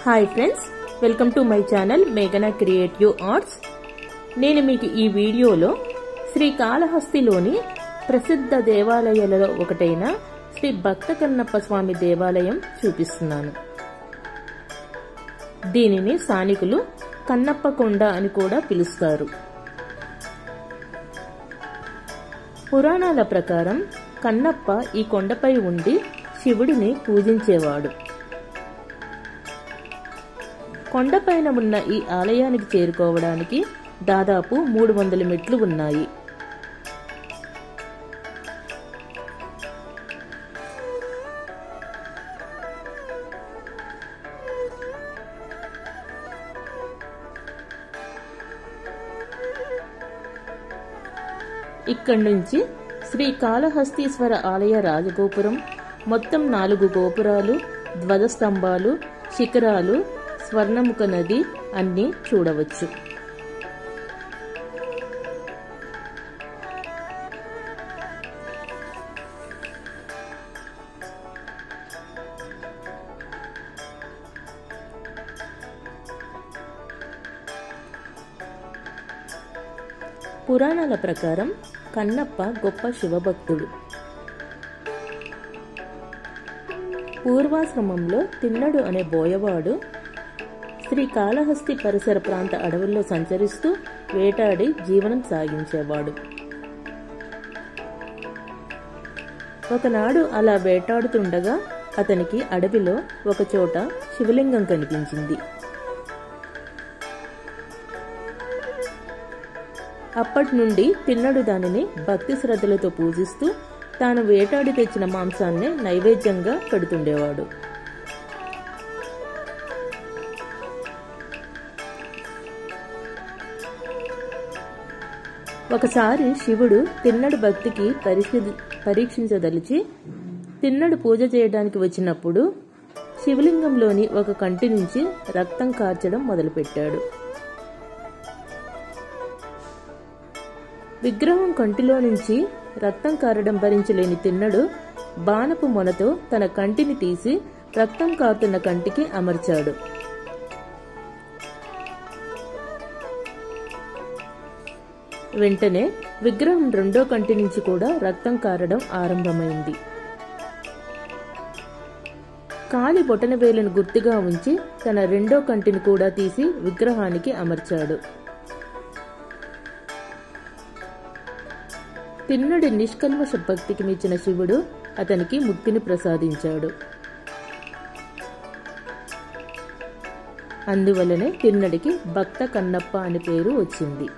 Hi friends, welcome to my channel మేఘనా creative arts. నేను మీకు ఈ వీడియోలో శ్రీకాళహస్తిలోని ప్రసిద్ధ దేవాలయాలలో ఒకటైన శ్రీ భక్త కన్నప్ప స్వామి దేవాలయం చూపిస్తున్నాను. దీనిని స్థానికులు కన్నప్ప కొండ అని కూడా పిలుస్తారు. పురాణాల ప్రకారం కన్నప్ప ఈ కొండపై ఉండి శివుడిని పూజించేవాడు. కొండపైన ఉన్న ఈ ఆలయానికి చేరుకోవడానికి దాదాపు 300 మెట్లు ఉన్నాయి. ఇక్కడి నుంచి శ్రీకాళహస్తీశ్వర ఆలయ రాజగోపురం, మొత్తం 4 గోపురాలు, ధ్వజస్తంభాలు, శిఖరాలు, స్వర్ణముఖ నది అన్నీ చూడవచ్చు. పురాణాల ప్రకారం కన్నప్ప గొప్ప శివభక్తుడు. పూర్వాశ్రమంలో తిన్నడు అనే బోయవాడు శ్రీకాళహస్తి పరిసర ప్రాంత అడవుల్లో సంచరిస్తూ వేటాడి జీవనం సాగించేవాడు. ఒకనాడు అలా వేటాడుతుండగా అతనికి అడవిలో ఒకచోట శివలింగం కనిపించింది. అప్పటి నుండి తిన్నడు దానిని భక్తి శ్రద్ధలతో పూజిస్తూ తాను వేటాడి తెచ్చిన మాంసాన్ని నైవేద్యంగా పెడుతుండేవాడు. ఒకసారి శివుడు తిన్నడు భక్తికి పరీక్షించదలిచి తిన్నడు పూజ చేయడానికి వచ్చినప్పుడు శివలింగంలోని ఒక కంటి నుంచి రక్తం కార్చడం మొదలుపెట్టాడు. విగ్రహం కంటిలో నుంచి రక్తం కారడం భరించలేని తిన్నడు బాణపు మొనతో తన కంటిని తీసి రక్తం కారుతున్న కంటికి అమర్చాడు. వెంటనే విగ్రహం రెండో కంటి నుంచి కూడా రక్తం కారడం ఆరంభమైంది. కాలి బొటనవేలును గుర్తుగా ఉంచి తన రెండో కంటిని కూడా తీసి విగ్రహానికి అమర్చాడు. తిన్నడి నిష్కల్మష భక్తికి మెచ్చిన శివుడు అతనికి ముక్తిని ప్రసాదించాడు. అందువలనే తిన్నడికి భక్త కన్నప్ప అని పేరు వచ్చింది.